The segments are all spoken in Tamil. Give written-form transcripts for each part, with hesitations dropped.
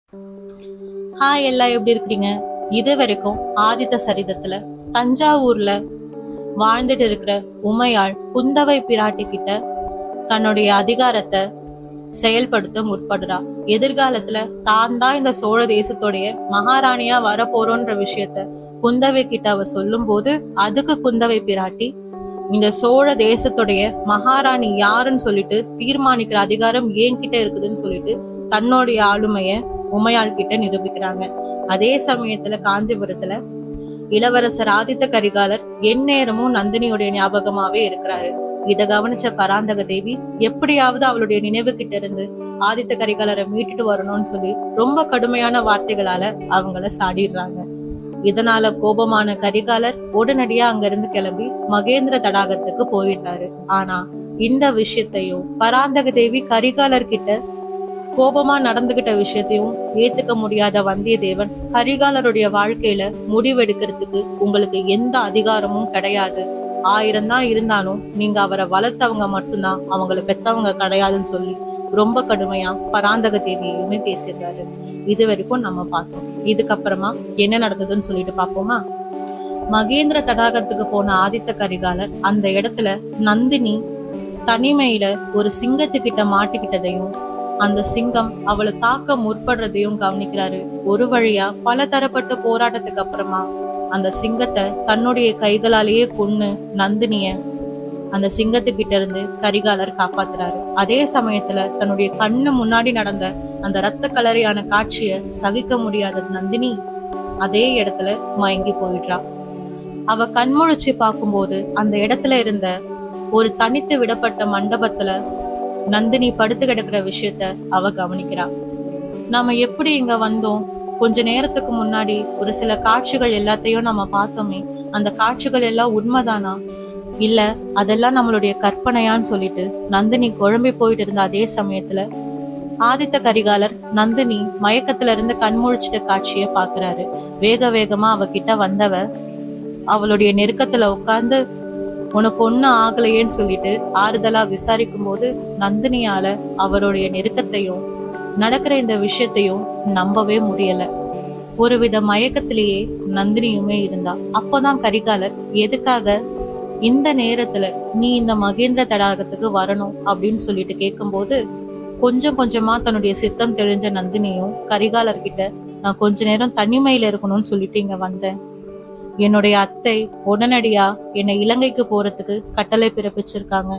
ஹாய், எல்லாம் எப்படி இருக்கீங்க? இது வரைக்கும் ஆதித்த சரிதத்துல தஞ்சாவூர்ல வாழ்ந்துட்டு இருக்கிற உமையாள் குந்தவை பிராட்டி கிட்ட தன்னுடைய அதிகாரத்தை செயல்படுத்த முற்படுறா. எதிர்காலத்துல தான் தான் இந்த சோழ தேசத்துடைய மகாராணியா வரப்போறோன்ற விஷயத்த குந்தவை கிட்ட அவ சொல்லும் போது, அதுக்கு குந்தவை பிராட்டி இந்த சோழ தேசத்துடைய மகாராணி யாருன்னு சொல்லிட்டு தீர்மானிக்கிற அதிகாரம் என்கிட்ட இருக்குதுன்னு சொல்லிட்டு தன்னுடைய ஆளுமைய உமையாள் கிட்ட நிரூபிக்கிறாங்க. அதே சமயத்துல காஞ்சிபுரத்துல இளவரசர் ஆதித்த கரிகாலர் எந்நேரமும் நந்தினியுடைய ஞாபகமாவே இருக்கிறாரு. இத கவனிச்ச பராந்தக தேவி எப்படியாவது அவளுடைய நினைவு கிட்ட இருந்து ஆதித்த கரிகாலரை மீட்டுட்டு வரணும்னு சொல்லி ரொம்ப கடுமையான வார்த்தைகளால அவங்கள சாடிடுறாங்க. இதனால கோபமான கரிகாலர் உடனடியா அங்க இருந்து கிளம்பி மகேந்திர தடாகத்துக்கு போயிட்டாரு. ஆனா இந்த விஷயத்தையும் பராந்தக தேவி கரிகாலர் கிட்ட கோபமா நடந்துகிட்ட விஷயத்தையும் ஏத்துக்க முடியாத வந்தியத்தேவன், கரிகாலருடைய வாழ்க்கையில முடிவெடுக்கிறதுக்கு உங்களுக்கு எந்த அதிகாரமும் கிடையாது, 1000 தான் இருந்தாலும் நீங்க அவரை வளர்த்தவங்க மட்டும்தான், அவங்களை பெத்தவங்க கிடையாதுன்னு சொல்லி ரொம்ப கடுமையா பராந்தக தேவியுமே பேசிடுறாரு. இது வரைக்கும் நம்ம பார்த்தோம். இதுக்கப்புறமா என்ன நடந்ததுன்னு சொல்லிட்டு பாப்போமா? மகேந்திர தடாகத்துக்கு போன ஆதித்த கரிகாலர் அந்த இடத்துல நந்தினி தனிமையில ஒரு சிங்கத்துக்கிட்ட மாட்டிக்கிட்டதையும் அந்த சிங்கம் அவளை தாக்க முற்படுறதையும் கவனிக்கிறாரு. ஒரு வழியா பல தரப்பட்ட போராட்டத்துக்கு அப்புறமா அந்த சிங்கத்தை தன்னுடைய கைகளாலேயே கொன்னு நந்தினிய அந்த சிங்கத்துக்கிட்ட இருந்து கரிகாலர் காப்பாத்துறாரு. அதே சமயத்துல தன்னுடைய கண்ணு முன்னாடி நடந்த அந்த இரத்த கலரியான காட்சிய சகிக்க முடியாத நந்தினி அதே இடத்துல மயங்கி போயிடுறா. அவ கண்முழிச்சு பார்க்கும்போது அந்த இடத்துல இருந்த ஒரு தனித்து விடப்பட்ட மண்டபத்துல நந்தினி படுத்து கிடக்குற விஷயத்த அவ கவனிக்கிறா. நாம எப்படி இங்க வந்தோம்? கொஞ்ச நேரத்துக்கு முன்னாடி ஒரு சில காட்சிகள் எல்லாத்தையும் நம்ம பார்த்தோமே, அந்த காட்சிகள் எல்லாம் உண்மைதானா, இல்ல அதெல்லாம் நம்மளுடைய கற்பனையான்னு சொல்லிட்டு நந்தினி குழம்பி போயிட்டு இருந்த அதே சமயத்துல ஆதித்த கரிகாலர் நந்தினி மயக்கத்துல இருந்து கண்முழிச்சிட்ட காட்சிய பாக்குறாரு. வேக வேகமா அவகிட்ட வந்தவ அவளுடைய நெருக்கத்துல உட்கார்ந்து, உனக்கு ஒன்னும் ஆகலையேன்னு சொல்லிட்டு ஆறுதலா விசாரிக்கும் போது நந்தினியால அவருடைய நெருக்கத்தையும் நடக்கிற இந்த விஷயத்தையும் நம்பவே முடியல. ஒருவித மயக்கத்திலேயே நந்தினியுமே இருந்தா. அப்போதான் கரிகாலர் எதுக்காக இந்த நேரத்துல நீ இந்த மகேந்திர தடாகத்துக்கு வரணும் அப்படின்னு சொல்லிட்டு கேட்கும்போது, கொஞ்சம் கொஞ்சமா தன்னுடைய சித்தம் தெளிஞ்ச நந்தினியும் கரிகாலர்கிட்ட, நான் கொஞ்ச நேரம் தனிமையில இருக்கணும்னு சொல்லிட்டு இங்க வந்தேன். என்னுடைய அத்தை உடனடியா என்னை இலங்கைக்கு போறதுக்கு கட்டளை பிறப்பிச்சிருக்காங்க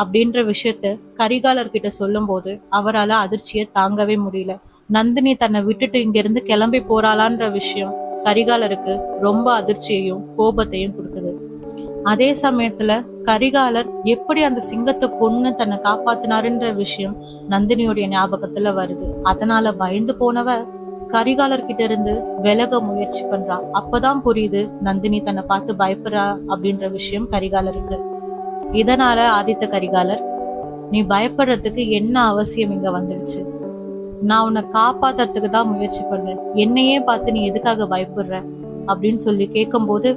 அப்படின்ற விஷயத்த கரிகாலர் கிட்ட சொல்லும் போது அவரால் அதிர்ச்சியை தாங்கவே முடியல. நந்தினி தன்னை விட்டுட்டு இங்க இருந்து கிளம்பி போறாளான்ற விஷயம் கரிகாலருக்கு ரொம்ப அதிர்ச்சியையும் கோபத்தையும் கொடுக்குது. அதே சமயத்துல கரிகாலர் எப்படி அந்த சிங்கத்தை கொன்னு தன்னை காப்பாத்தினாருன்ற விஷயம் நந்தினியுடைய ஞாபகத்துல வருது. அதனால பயந்து போனவ கரிகாலர் கிட்ட இருந்து விலக முயற்சி பண்றா. அப்பதான் புரியுது நந்தினி தன்னை பார்த்து பயப்படுறா அப்படின்ற விஷயம் கரிகாலருக்கு. இதனால ஆதித்த கரிகாலர், நீ பயப்படுறதுக்கு என்ன அவசியம் இங்க வந்துடுச்சு? நான் உன்னை காப்பாத்துறதுக்கு தான் முயற்சி பண்றேன், என்னையே பார்த்து நீ எதுக்காக பயப்படுற அப்படின்னு சொல்லி கேட்கும் போது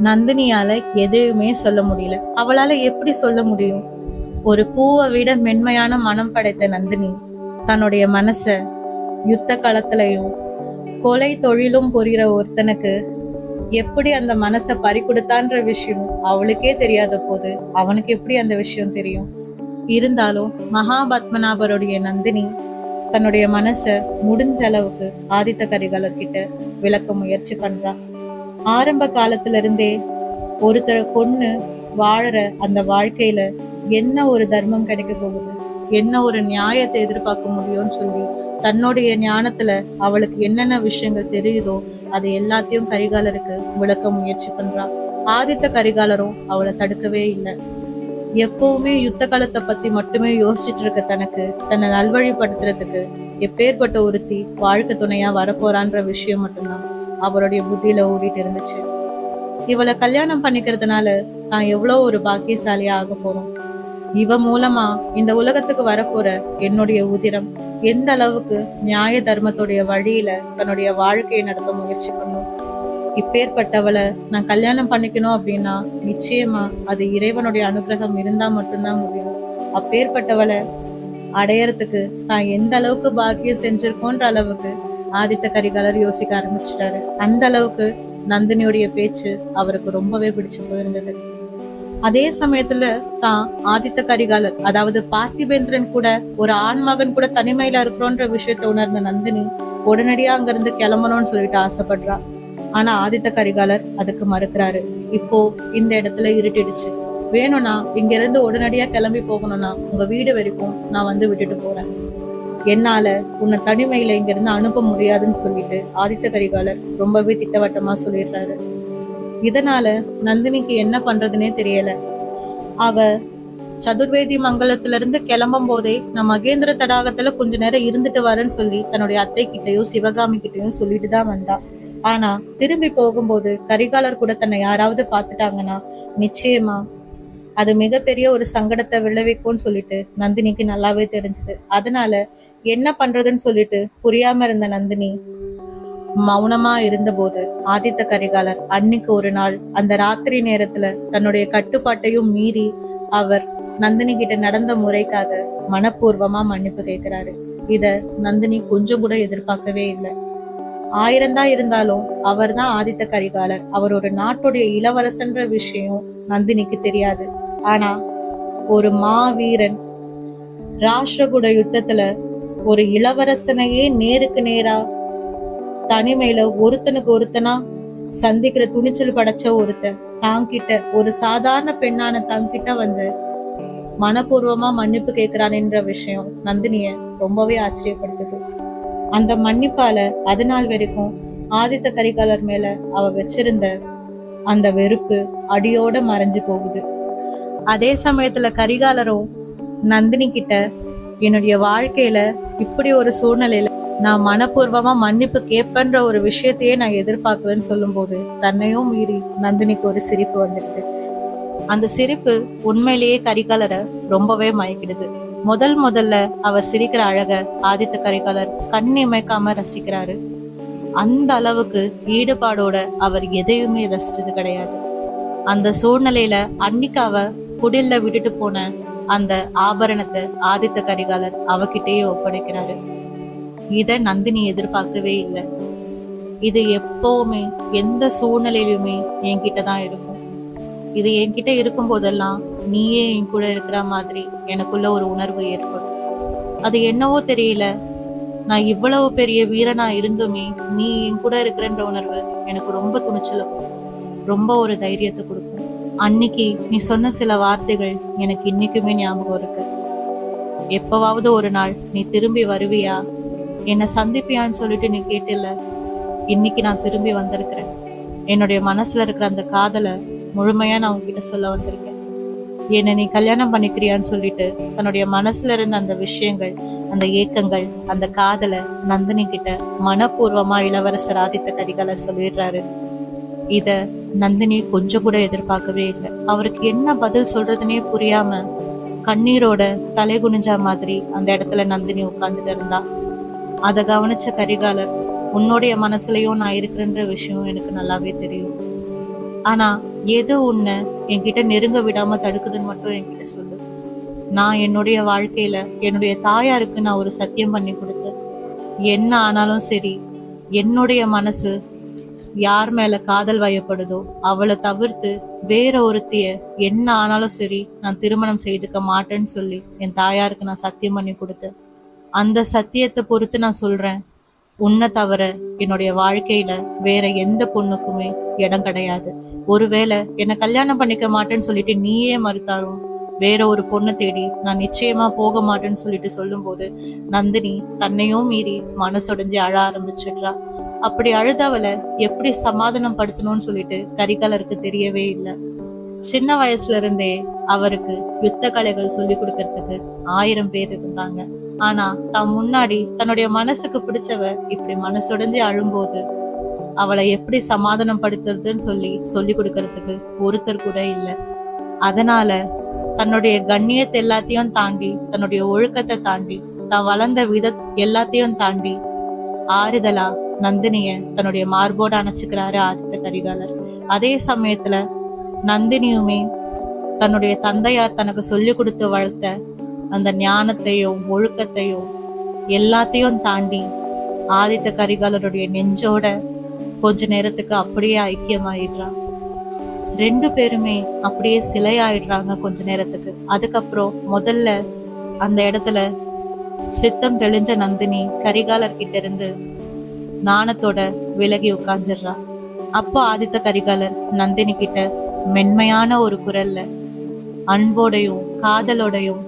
நந்தினியால எதையுமே சொல்ல முடியல. அவளால எப்படி சொல்ல முடியும்? ஒரு பூவை விட மென்மையான மனம் படைத்த நந்தினி தன்னுடைய மனச யுத்த களத்திலையும் கொலை தொழிலும் புரிகிற ஒருத்தனுக்கு எப்படி அந்த மனசை பறி கொடுத்தான்ற விஷயம் அவளுக்கே தெரியாத போது அவனுக்கு எப்படி அந்த விஷயம் தெரியும்? இருந்தாலும் மகாபத்மநாபருடைய நந்தினி தன்னுடைய மனச முடிஞ்ச அளவுக்கு ஆதித்த கரிகாலர் கிட்ட விளக்க முயற்சி பண்றா. ஆரம்ப காலத்துல இருந்தே ஒருத்தரை கொன்னு வாழற அந்த வாழ்க்கையில என்ன ஒரு தர்மம் கிடைக்க போகுது, என்ன ஒரு நியாயத்தை எதிர்பார்க்க முடியும்னு சொல்லி தன்னுடைய ஞானத்துல அவளுக்கு என்னென்ன விஷயங்கள் தெரியுதோ அது எல்லாத்தையும் கரிகாலருக்கு விளக்க முயற்சி பண்றா. ஆதித்த கரிகாலரும் அவளை தடுக்கவே இல்லை. எப்பவுமே யுத்த காலத்தை பத்தி மட்டுமே யோசிச்சுட்டு இருக்க தனக்கு தன்னை நல்வழிப்படுத்துறதுக்கு எப்பேற்பட்ட ஒருத்தி வாழ்க்கை துணையா வரப்போறான்ற விஷயம் மட்டும்தான் அவளுடைய புத்தியில ஓடிட்டு இருந்துச்சு. இவளை கல்யாணம் பண்ணிக்கிறதுனால நான் எவ்வளவு ஒரு பாக்கியசாலியா ஆக போறோம், இவ மூலமா இந்த உலகத்துக்கு வரப்போற என்னுடைய உதிரம் எந்த அளவுக்கு நியாய தர்மத்துடைய வழியில தன்னுடைய வாழ்க்கையை நடத்த முயற்சி பண்ணும். இப்பேற்பட்டவளை நான் கல்யாணம் பண்ணிக்கணும் அப்படின்னா நிச்சயமா அது இறைவனுடைய அனுகிரகம் இருந்தா மட்டும்தான் முடியும். அப்பேற்பட்டவளை அடையறதுக்கு தான் எந்த அளவுக்கு பாக்கியம் செஞ்சிருக்கோன்ற அளவுக்கு ஆதித்த கரிகாலர் யோசிக்க ஆரம்பிச்சிட்டாரு. அந்த அளவுக்கு நந்தினியுடைய பேச்சு அவருக்கு ரொம்பவே பிடிச்சு போயிருந்தது. அதே சமயத்துல தான் ஆதித்த கரிகாலர், அதாவது பார்த்திபேந்திரன் கூட ஒரு ஆண்மகன் கூட தனிமையில இருக்கிறோன்ற விஷயத்த உணர்ந்த நந்தினி உடனடியா அங்கிருந்து கிளம்பணும்னு சொல்லிட்டு ஆசைப்படுறா. ஆனா ஆதித்த கரிகாலர் அதுக்கு மறுக்கிறாரு. இப்போ இந்த இடத்துல இருட்டிடுச்சு, வேணும்னா இங்க இருந்து உடனடியா கிளம்பி போகணும்னா உங்க வீடு வரைக்கும் நான் வந்து விட்டுட்டு போறேன், என்னால உன்னை தனிமையில இங்க இருந்து அனுப்ப முடியாதுன்னு சொல்லிட்டு ஆதித்த கரிகாலர் ரொம்பவே திட்டவட்டமா சொல்லிடுறாரு. இதனால நந்தினிக்கு என்ன பண்றதுன்னே தெரியல. அவ சதுர்வேதி மங்கலத்துல இருந்து கிளம்பும் போதே நான் மகேந்திர தடாகத்துல கொஞ்ச நேரம் இருந்துட்டு வரேன்னு சொல்லி தன்னுடைய அத்தை கிட்டையும் சிவகாமி கிட்டையும் சொல்லிட்டு தான் வந்தா. ஆனா திரும்பி போகும்போது கரிகாலர் கூட தன்னை யாராவது பாத்துட்டாங்கன்னா நிச்சயமா அது மிகப்பெரிய ஒரு சங்கடத்தை விளைவிக்கும்னு சொல்லிட்டு நந்தினிக்கு நல்லாவே தெரிஞ்சது. அதனால என்ன பண்றதுன்னு சொல்லிட்டு புரியாம இருந்த நந்தினி மௌனமா இருந்தபோது ஆதித்த கரிகாலர் அன்னைக்கு ஒரு நாள் அந்த ராத்திரி நேரத்துல தன்னுடைய கட்டுப்பாட்டையும் மீறி அவர் நந்தினி கிட்ட நடந்த முறைக்காக மனப்பூர்வமா மன்னிப்பு கேட்கிறாரு. இத நந்தினி கொஞ்சம் கூட எதிர்பார்க்கவே இல்லை. 1000 தான் இருந்தாலும் அவர் தான் ஆதித்த கரிகாலர், அவர் ஒரு நாட்டுடைய இளவரசன்ற விஷயம் நந்தினிக்கு தெரியாது. ஆனா ஒரு மாவீரன் ராஷ்டிரகூட யுத்தத்துல ஒரு இளவரசனையே நேருக்கு நேரா தனிமையில ஒருத்தனுக்கு ஒருத்தனா சந்திக்கிற துணிச்சல் படைச்ச ஒருத்தன் தாங்கிட்ட, ஒரு சாதாரண பெண்ணான தாங்கிட்ட வந்து மனப்பூர்வமா மன்னிப்பு கேட்கிறான் என்ற விஷயம் நந்தினிய ரொம்பவே ஆச்சரியப்படுத்துது. அந்த மன்னிப்பால அதனால் வரைக்கும் ஆதித்த கரிகாலர் மேல அவ வச்சிருந்த அந்த வெறுப்பு அடியோட மறைஞ்சு போகுது. அதே சமயத்துல கரிகாலரும் நந்தினி கிட்ட என்னுடைய வாழ்க்கையில இப்படி ஒரு சூழ்நிலையில நான் மனப்பூர்வமா மன்னிப்பு கேட்பேன்ற ஒரு விஷயத்தையே நான் எதிர்பார்க்கலன்னு சொல்லும் போது தன்னையும் மீறி நந்தினிக்கு ஒரு சிரிப்பு வந்துடுது. அந்த சிரிப்பு உண்மையிலேயே கரிகாலரை ரொம்பவே மயக்கிடுது. முதல்ல அவர் சிரிக்கிற அழக ஆதித்த கரிகாலர் கண் இமைக்காம ரசிக்கிறாரு. அந்த அளவுக்கு ஈடுபாடோட அவர் எதையுமே ரசிச்சது கிடையாது. அந்த சூழ்நிலையில அன்னைக்கு அவ குடில்ல விட்டுட்டு போன அந்த ஆபரணத்தை ஆதித்த கரிகாலர் அவகிட்டயே ஒப்படைக்கிறாரு. இத நந்தினி எதிர்பார்க்கவே இல்லை. இது எப்பவுமே எந்த சூழ்நிலையிலுமே என்கிட்டதான் இருக்கும். இது என்கிட்ட இருக்கும் போதெல்லாம் நீயே என் கூட இருக்கிற மாதிரி எனக்குள்ள ஒரு உணர்வு ஏற்படும். அது என்னவோ தெரியல, நான் இவ்வளவு பெரிய வீரனா இருந்துமே நீ என் கூட இருக்கிறன்ற உணர்வு எனக்கு ரொம்ப துணிச்சல கொடுக்கும், ரொம்ப ஒரு தைரியத்தை கொடுக்கும். அன்னைக்கு நீ சொன்ன சில வார்த்தைகள் எனக்கு இன்னைக்குமே ஞாபகம் இருக்கு. எப்பவாவது ஒரு நாள் நீ திரும்பி வருவியா, என்னை சந்திப்பியான்னு சொல்லிட்டு நீ கேட்டில்ல, இன்னைக்கு நான் திரும்பி வந்திருக்கிறேன். என்னுடைய மனசுல இருக்கிற அந்த காதலை முழுமையா நான் உன்கிட்ட சொல்ல வந்திருக்கேன். என்னை நீ கல்யாணம் பண்ணிக்கிறியான்னு சொல்லிட்டு தன்னுடைய மனசுல இருந்த அந்த விஷயங்கள், அந்த ஏக்கங்கள், அந்த காதலை நந்தினி கிட்ட மனப்பூர்வமா இளவரசர் ஆதித்த கரிகாலர் சொல்லிடுறாரு. இத நந்தினி கொஞ்சம் கூட எதிர்பார்க்கவே இல்லை. அவருக்கு என்ன பதில் சொல்றதுன்னே புரியாம கண்ணீரோட தலை குனிஞ்சா மாதிரி அந்த இடத்துல நந்தினி உட்கார்ந்துட்டு இருந்தா. அதை கவனிச்ச கரிகாலர், உன்னுடைய மனசுலயும் நான் இருக்கிறன்ற விஷயம் எனக்கு நல்லாவே தெரியும். ஆனா எது உன்னை என்கிட்ட நெருங்க விடாம தடுக்குதுன்னு மட்டும் என்கிட்ட சொல்லு. நான் என்னுடைய வாழ்க்கையில என்னுடைய தாயாருக்கு நான் ஒரு சத்தியம் பண்ணி கொடுத்தேன். என்ன ஆனாலும் சரி, என்னுடைய மனசு யார் மேல காதல் வயப்படுதோ அவளை தவிர்த்து வேற ஒருத்திய என்ன ஆனாலும் சரி நான் திருமணம் செய்துக்க மாட்டேன்னு சொல்லி என் தாயாருக்கு நான் சத்தியம் பண்ணி கொடுத்தேன். அந்த சத்தியத்தை பொறுத்து நான் சொல்றேன், உன்னை தவிர என்னுடைய வாழ்க்கையில வேற எந்த பொண்ணுக்குமே இடம் கிடையாது. ஒருவேளை என்னை கல்யாணம் பண்ணிக்க மாட்டேன்னு சொல்லிட்டு நீயே மறுத்தாலும் வேற ஒரு பொண்ணை தேடி நான் நிச்சயமா போக மாட்டேன்னு சொல்லிட்டு சொல்லும் போது நந்தினி தன்னையும் மீறி மனசுடைஞ்சு அழ ஆரம்பிச்சிடுறா. அப்படி அழுதவளை எப்படி சமாதானம் படுத்தணும்னு சொல்லிட்டு கரிகாலருக்கு தெரியவே இல்லை. சின்ன வயசுல இருந்தே அவருக்கு யுத்த கலைகள் சொல்லி கொடுக்கறதுக்கு 1000 பேர் இருந்தாங்க. ஆனா தான் முன்னாடி தன்னுடைய மனசுக்கு பிடிச்சவ இப்படி மனசுடைஞ்சு அழும்போது அவளை எப்படி சமாதானம் படுத்துறதுன்னு சொல்லி கொடுக்கறதுக்கு ஒருத்தர் கூட இல்லை. அதனால தன்னுடைய கண்ணியத்தை எல்லாத்தையும் தாண்டி, தன்னுடைய ஒழுக்கத்தை தாண்டி, தான் வளர்ந்த எல்லாத்தையும் தாண்டி ஆறுதலா நந்தினிய தன்னுடைய மார்போடு அணைச்சுக்கிறாரு ஆதித்த கரிகாலர். அதே சமயத்துல நந்தினியுமே தன்னுடைய தந்தையார் தனக்கு சொல்லி கொடுத்து வளர்த்த அந்த ஞானத்தையும் ஒழுக்கத்தையும் எல்லாத்தையும் தாண்டி ஆதித்த கரிகாலருடைய நெஞ்சோட கொஞ்ச நேரத்துக்கு அப்படியே ஐக்கியமாயிடுறான். ரெண்டு பேருமே அப்படியே சிலையாயிடுறாங்க கொஞ்ச நேரத்துக்கு. அதுக்கப்புறம் முதல்ல அந்த இடத்துல சித்தம் தெளிஞ்ச நந்தினி கரிகாலர் கிட்ட இருந்து நாணத்தோட விலகி உட்கார்ந்துடுறா. அப்போ ஆதித்த கரிகாலர் நந்தினி கிட்ட மென்மையான ஒரு குரல்ல அன்போடையும் காதலோடையும்,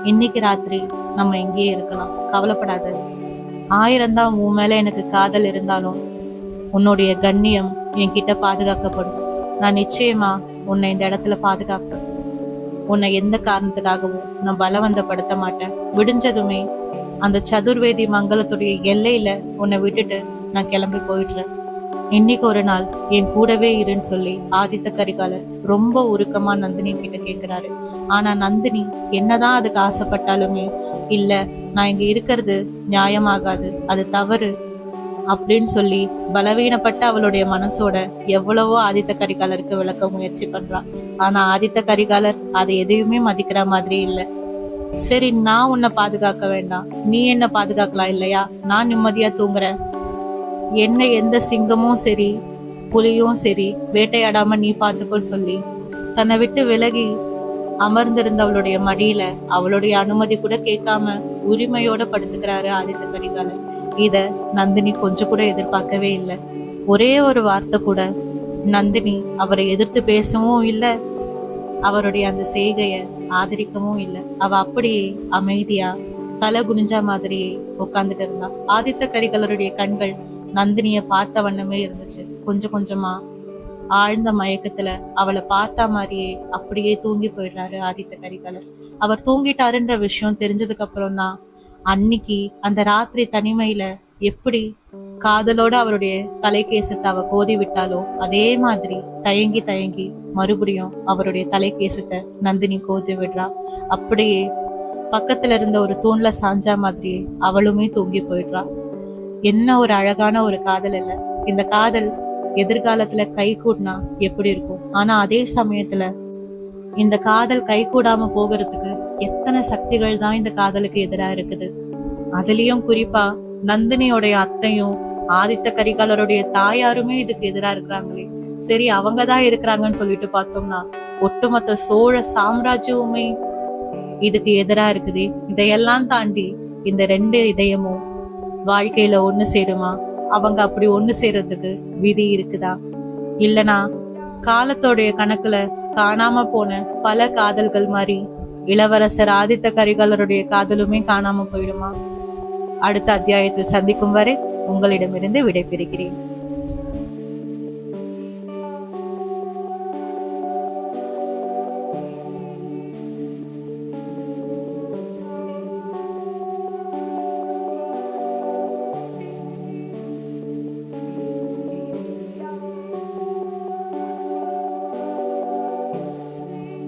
இன்னைக்கு ராத்திரி நம்ம இங்கேயே இருக்கலாம், கவலைப்படாத. 1000 தான் உன் மேல எனக்கு காதல் இருந்தாலும் உன்னுடைய கண்ணியம் என்கிட்ட பாதுகாக்கப்படும். நான் நிச்சயமா உன்னை இந்த இடத்துல பாதுகாப்பேன். உன்னை எந்த காரணத்துக்காகவும் நான் பலவந்தப்படுத்த மாட்டேன். விடிஞ்சதுமே அந்த சதுர்வேதி மங்கலத்துடைய எல்லையில உன்னை விட்டுட்டு நான் கிளம்பி போயிடுறேன். இன்னைக்கு ஒரு நாள் என் கூடவே இருன்னு சொல்லி ஆதித்த கரிகாலர் ரொம்ப உருக்கமா நந்தினி கிட்ட கேக்குறாரு. ஆனா நந்தினி என்னதான் அதுக்கு ஆசைப்பட்டாலுமே, இல்ல நான் இங்க இருக்கிறது நியாயமாகாது, அது தவறு அப்படின்னு சொல்லி பலவீனப்பட்ட அவளுடைய மனசோட எவ்வளவோ ஆதித்த கரிகாலருக்கு விளக்க முயற்சி பண்றான். ஆனா ஆதித்த கரிகாலர் அதை எதையுமே மதிக்கிற மாதிரி இல்ல. சரி, நான் உன்னை பாதுகாக்க வேண்டாம், நீ என்ன பாதுகாக்கலாம் இல்லையா? நான் நிம்மதியா தூங்குறேன். என்ன எந்த சிங்கமும் சரி புலியும் சரி வேட்டையாடாம நீ பாத்துக்கோன்னு சொல்லி தன்னை விட்டு விலகி அமர்ந்திருந்தவளுடைய மடியில அவளுடைய அனுமதி கூட கேட்காம உரிமையோட படுத்துக்கிறாரு ஆதித்த கரிகாலர். இத நந்தினி கொஞ்சம் கூட எதிர்பார்க்கவே இல்லை. ஒரே ஒரு வார்த்தை கூட நந்தினி அவரை எதிர்த்து பேசவும் இல்லை, அவருடைய அந்த செய்கைய ஆதரிக்கவும் இல்லை. அவ அப்படியே அமைதியா தலை குனிஞ்சா மாதிரியே உட்கார்ந்துட்டு இருந்தா. ஆதித்த கரிகாலருடைய கண்கள் நந்தினிய பார்த்த வண்ணமே இருந்துச்சு. கொஞ்சம் கொஞ்சமா ஆழ்ந்த மயக்கத்துல அவளை பார்த்தா மாதிரியே அப்படியே தூங்கி போயிடுறாரு ஆதித்த கரிகாலர். அவர் தூங்கிட்டாருன்ற விஷயம் தெரிஞ்சதுக்கு அப்புறம் தான் அன்னைக்கு அந்த ராத்திரி தனிமையில எப்படி காதலோட அவருடைய தலைக்கேசத்தை அவ கோதி விட்டாலோ அதே மாதிரி தயங்கி தயங்கி மறுபடியும் அவருடைய தலைக்கேசத்தை நந்தினி கோதி விடுறா. அப்படியே பக்கத்துல இருந்த ஒரு தூண்ல சாஞ்சா மாதிரியே அவளுமே தூங்கி போயிடுறா. என்ன ஒரு அழகான ஒரு காதல் இல்ல? இந்த காதல் எதிர்காலத்துல கை கூடினா எப்படி இருக்கும்? ஆனா அதே சமயத்துல இந்த காதல் கை கூடாம போகிறதுக்கு எத்தனை சக்திகள் தான் இந்த காதலுக்கு எதிரா இருக்குது. அதுலயும் குறிப்பா நந்தினியோடைய அத்தையும் ஆதித்த கரிகாலருடைய தாயாருமே இதுக்கு எதிரா இருக்கிறாங்களே. சரி, அவங்கதான் இருக்கிறாங்கன்னு சொல்லிட்டு பார்த்தோம்னா ஒட்டுமொத்த சோழ சாம்ராஜ்யமுமே இதுக்கு எதிரா இருக்குது. இதையெல்லாம் தாண்டி இந்த ரெண்டு இதயமும் வாழ்க்கையில ஒண்ணு சேருமா? அவங்க அப்படி ஒண்ணு சேர்றதுக்கு விதி இருக்குதா? இல்லனா காலத்தோடைய கணக்குல காணாம போன பல காதல்கள் மாதிரி இளவரசர் ஆதித்த கரிகாலருடைய காதலுமே காணாம போயிடுமா? அடுத்த அத்தியாயத்தில் சந்திக்கும் வரை உங்களிடமிருந்து விடைபெறுகிறேன்.